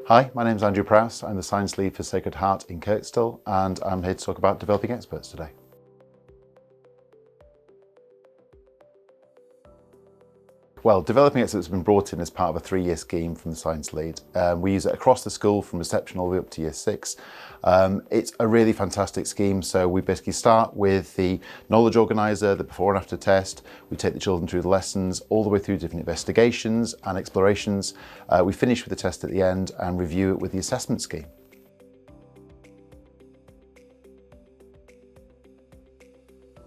Hi, my name is Andrew Prowse. I'm the Science Lead for Sacred Heart in Kirkstall, and I'm here to talk about developing experts today. Well, developing experts has been brought in as part of a 3-year scheme from the Science Lead. We use it across the school from reception all the way up to year 6. It's a really fantastic scheme. So we basically start with the knowledge organiser, the before and after test. We take the children through the lessons, all the way through different investigations and explorations. We finish with the test at the end and review it with the assessment scheme.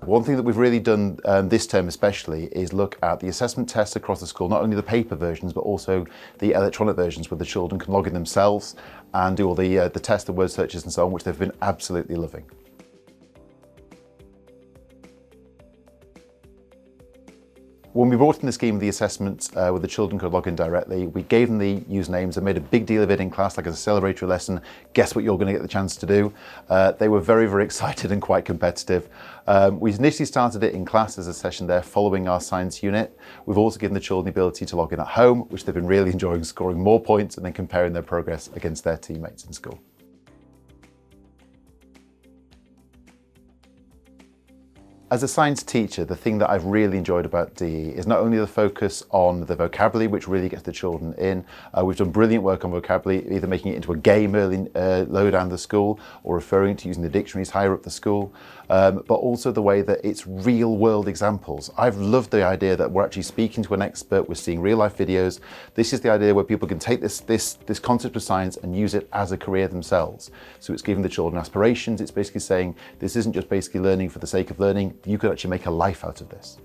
One thing that we've really done this term especially is look at the assessment tests across the school, not only the paper versions but also the electronic versions where the children can log in themselves and do all the tests, the word searches and so on, which they've been absolutely loving. When we brought in the scheme of the assessments where the children could log in directly, we gave them the usernames and made a big deal of it in class, like as a celebratory lesson. Guess what you're going to get the chance to do? They were very, very excited and quite competitive. We initially started it in class as a session there following our science unit. We've also given the children the ability to log in at home, which they've been really enjoying, scoring more points and then comparing their progress against their teammates in school. As a science teacher, the thing that I've really enjoyed about DE is not only the focus on the vocabulary, which really gets the children in. We've done brilliant work on vocabulary, either making it into a game early, low down the school or referring to using the dictionaries higher up the school, but also the way that it's real world examples. I've loved the idea that we're actually speaking to an expert, we're seeing real life videos. This is the idea where people can take this concept of science and use it as a career themselves. So it's giving the children aspirations. It's basically saying this isn't just basically learning for the sake of learning. You could actually make a life out of this.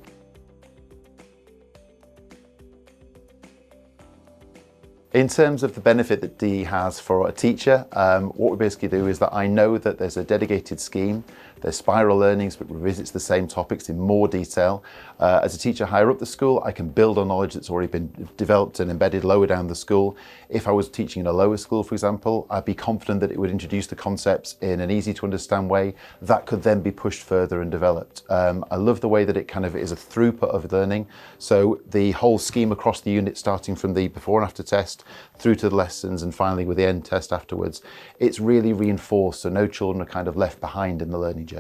In terms of the benefit that DE has for a teacher, what we basically do is that I know that there's a dedicated scheme. There's spiral learnings, but revisits the same topics in more detail. As a teacher higher up the school, I can build on knowledge that's already been developed and embedded lower down the school. If I was teaching in a lower school, for example, I'd be confident that it would introduce the concepts in an easy to understand way that could then be pushed further and developed. I love the way that it kind of is a throughput of learning. So the whole scheme across the unit, starting from the before and after test through to the lessons and finally with the end test afterwards, it's really reinforced so no children are kind of left behind in the learning journey.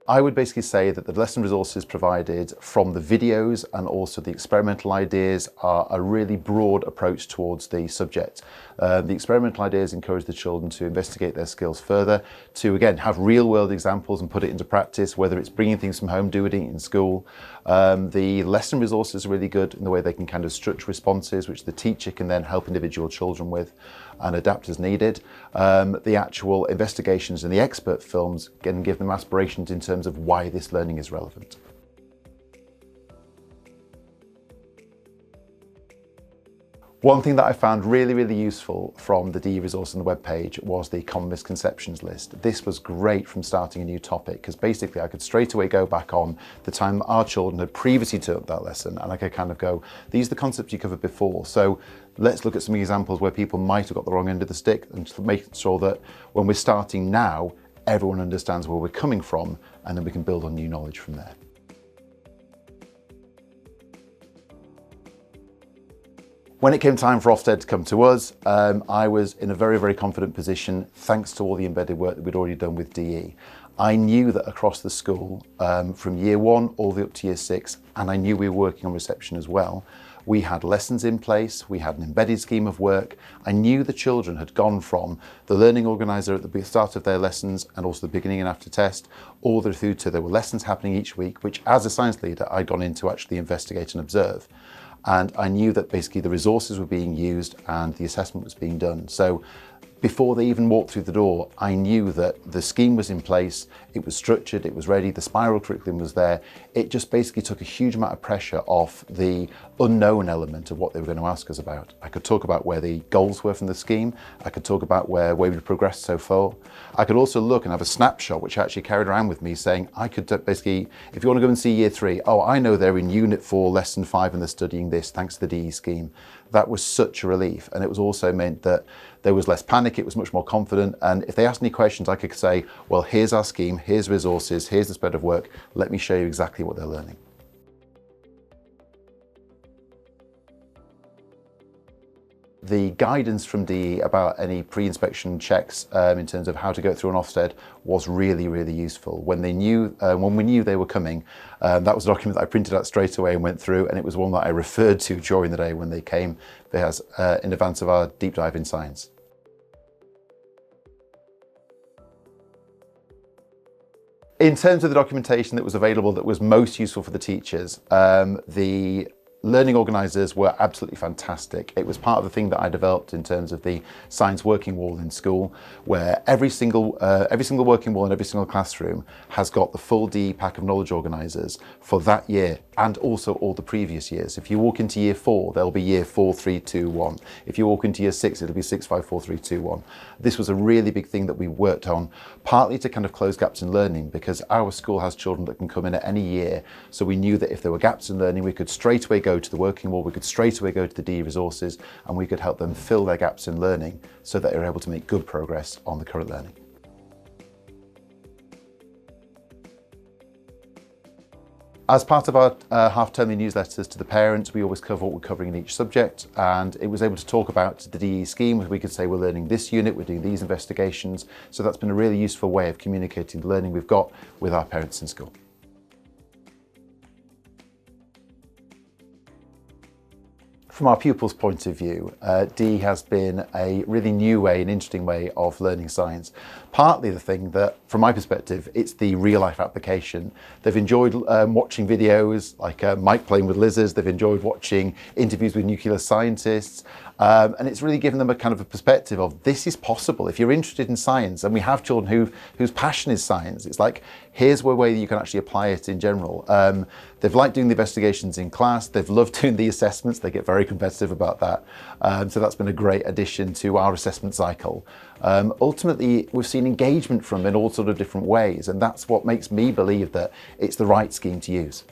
I would basically say that the lesson resources provided from the videos and also the experimental ideas are a really broad approach towards the subject. The experimental ideas encourage the children to investigate their skills further, to again have real world examples and put it into practice, whether it's bringing things from home, doing it in school. The lesson resources are really good in the way they can kind of structure responses, which the teacher can then help individual children with and adapt as needed. The actual investigations and the expert films can give them aspirations in terms of why this learning is relevant. One thing that I found really, really useful from the DE resource on the webpage was the common misconceptions list. This was great from starting a new topic because basically I could straight away go back on the time our children had previously taught that lesson and I could kind of go, these are the concepts you covered before. So let's look at some examples where people might have got the wrong end of the stick and just make sure that when we're starting now, everyone understands where we're coming from and then we can build on new knowledge from there. When it came time for Ofsted to come to us, I was in a very, very confident position thanks to all the embedded work that we'd already done with DE. I knew that across the school, from year 1 all the way up to year 6, and I knew we were working on reception as well, we had lessons in place, we had an embedded scheme of work. I knew the children had gone from the learning organiser at the start of their lessons and also the beginning and after test, all the way through to there were lessons happening each week, which as a science leader, I'd gone in to actually investigate and observe. And I knew that basically the resources were being used and the assessment was being done. So before they even walked through the door, I knew that the scheme was in place, it was structured, it was ready, the spiral curriculum was there. It just basically took a huge amount of pressure off the unknown element of what they were going to ask us about. I could talk about where the goals were from the scheme, I could talk about where we've progressed so far. I could also look and have a snapshot which I actually carried around with me saying, I could basically, if you want to go and see year 3, oh, I know they're in unit 4, lesson 5 and they're studying this thanks to the DE scheme. That was such a relief, and it was also meant that there was less panic, it was much more confident, and if they asked any questions I could say, well, here's our scheme, here's resources, here's the spread of work, let me show you exactly what they're learning. the guidance from DE about any pre-inspection checks in terms of how to go through an Ofsted was really, really useful. When we knew they were coming, that was a document that I printed out straight away and went through, and it was one that I referred to during the day when they came in advance of our deep dive in science. In terms of the documentation that was available that was most useful for the teachers, the learning organisers were absolutely fantastic. It was part of the thing that I developed in terms of the science working wall in school, where every single working wall in every single classroom has got the full DE pack of knowledge organisers for that year and also all the previous years. If you walk into year 4, there'll be year 4, 3, 2, 1. If you walk into year 6, it'll be 6, 5, 4, 3, 2, 1. This was a really big thing that we worked on, partly to kind of close gaps in learning, because our school has children that can come in at any year. So we knew that if there were gaps in learning, we could straight away go to the working wall, we could straight away go to the DE resources, and we could help them fill their gaps in learning so that they were able to make good progress on the current learning. As part of our half-termly newsletters to the parents, we always cover what we're covering in each subject, and it was able to talk about the DE scheme, where we could say we're learning this unit, we're doing these investigations. So that's been a really useful way of communicating the learning we've got with our parents in school. From our pupils' point of view, DE has been a really new way, an interesting way of learning science. Partly the thing that, from my perspective, it's the real-life application. They've enjoyed watching videos like Mike playing with lizards, they've enjoyed watching interviews with nuclear scientists, and it's really given them a kind of a perspective of this is possible. If you're interested in science, and we have children whose passion is science, it's like, here's a way that you can actually apply it in general. They've liked doing the investigations in class, they've loved doing the assessments, they get very competitive about that. So that's been a great addition to our assessment cycle. Ultimately, we've seen engagement from them in all sort of different ways, and that's what makes me believe that it's the right scheme to use.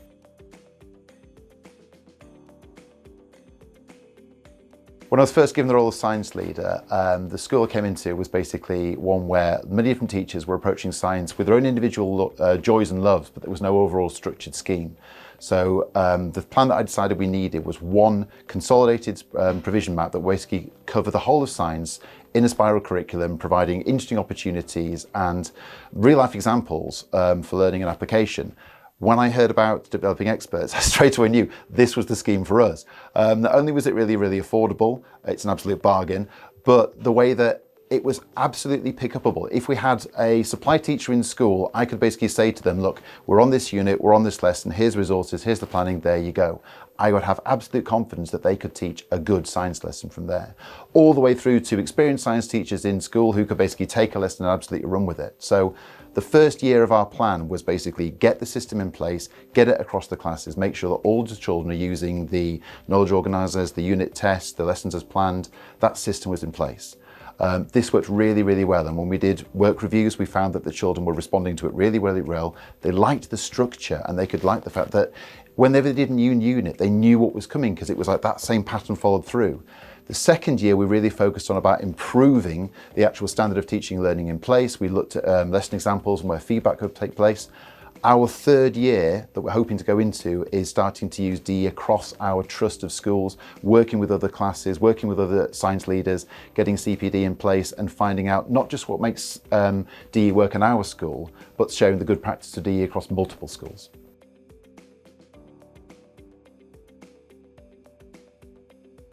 When I was first given the role of science leader, the school I came into was basically one where many different teachers were approaching science with their own individual joys and loves, but there was no overall structured scheme. So the plan that I decided we needed was one consolidated provision map that basically covered the whole of science in a spiral curriculum, providing interesting opportunities and real-life examples for learning and application. When I heard about developing experts, I straight away knew this was the scheme for us. Not only was it really, really affordable, it's an absolute bargain, but the way that it was absolutely pick-upable. If we had a supply teacher in school, I could basically say to them, look, we're on this unit, we're on this lesson, here's resources, here's the planning, there you go. I would have absolute confidence that they could teach a good science lesson from there. All the way through to experienced science teachers in school who could basically take a lesson and absolutely run with it. So the first year of our plan was basically get the system in place, get it across the classes, make sure that all the children are using the knowledge organisers, the unit tests, the lessons as planned. That system was in place. This worked really, really well, and when we did work reviews, we found that the children were responding to it really, really well. They liked the structure, and they could like the fact that whenever they did a new unit, they knew what was coming because it was like that same pattern followed through. The second year, we really focused on about improving the actual standard of teaching and learning in place. We looked at lesson examples and where feedback could take place. Our third year that we're hoping to go into is starting to use DE across our trust of schools, working with other classes, working with other science leaders, getting CPD in place and finding out not just what makes DE work in our school, but sharing the good practice of DE across multiple schools.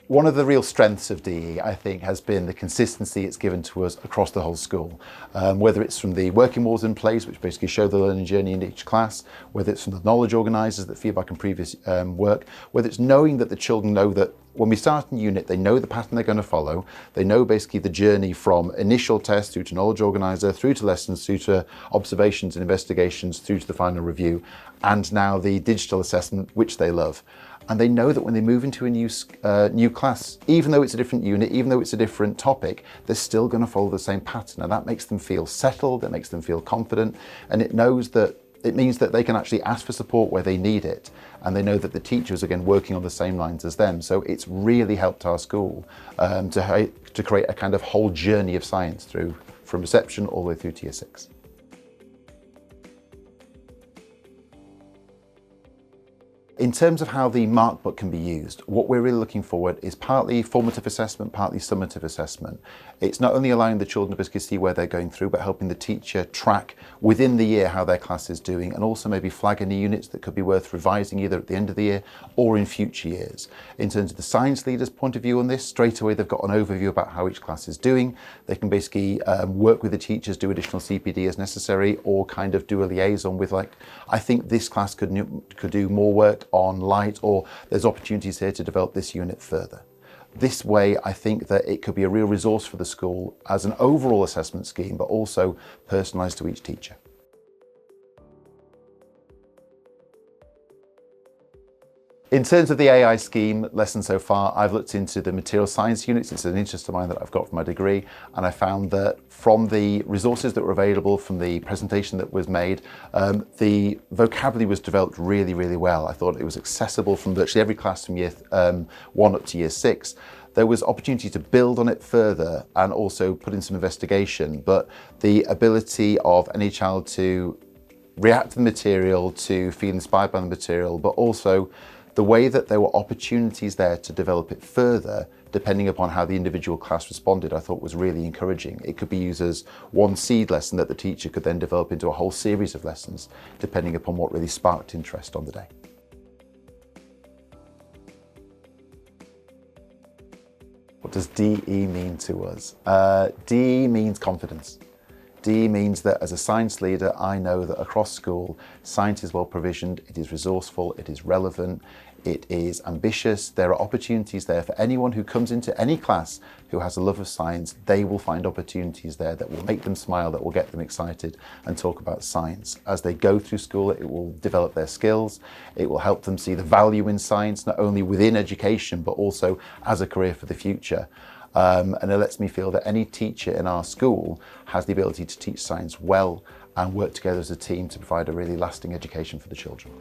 One of the real strengths of DE, I think, has been the consistency it's given to us across the whole school. Whether it's from the working walls in place, which basically show the learning journey in each class, whether it's from the knowledge organisers that feedback on previous work, whether it's knowing that the children know that when we start a unit, they know the pattern they're going to follow. They know basically the journey from initial test through to knowledge organiser, through to lessons, through to observations and investigations, through to the final review, and now the digital assessment, which they love. And they know that when they move into a new class, even though it's a different unit, even though it's a different topic, they're still going to follow the same pattern. And that makes them feel settled, it makes them feel confident, and it means that they can actually ask for support where they need it. And they know that the teachers are again working on the same lines as them. So it's really helped our school to create a kind of whole journey of science from reception all the way through to year 6. In terms of how the mark book can be used, what we're really looking forward is partly formative assessment, partly summative assessment. It's not only allowing the children to basically see where they're going through, but helping the teacher track within the year how their class is doing, and also maybe flag any units that could be worth revising either at the end of the year or in future years. In terms of the science leader's point of view on this, straight away they've got an overview about how each class is doing. They can basically work with the teachers, do additional CPD as necessary, or kind of do a liaison with, like, I think this class could do more work on light, or there's opportunities here to develop this unit further. This way, I think that it could be a real resource for the school as an overall assessment scheme, but also personalised to each teacher. In terms of the AI scheme lesson so far, I've looked into the material science units. It's an interest of mine that I've got from my degree, and I found that from the resources that were available, from the presentation that was made, the vocabulary was developed really, really well. I thought it was accessible from virtually every class from year 1 up to year 6. There was opportunity to build on it further and also put in some investigation, but the ability of any child to react to the material, to feel inspired by the material, but also the way that there were opportunities there to develop it further, depending upon how the individual class responded, I thought was really encouraging. It could be used as one seed lesson that the teacher could then develop into a whole series of lessons, depending upon what really sparked interest on the day. What does DE mean to us? DE means confidence. DE means that as a science leader, I know that across school, science is well provisioned, it is resourceful, it is relevant, it is ambitious. There are opportunities there for anyone who comes into any class who has a love of science. They will find opportunities there that will make them smile, that will get them excited and talk about science. As they go through school, it will develop their skills. It will help them see the value in science, not only within education, but also as a career for the future. And it lets me feel that any teacher in our school has the ability to teach science well and work together as a team to provide a really lasting education for the children.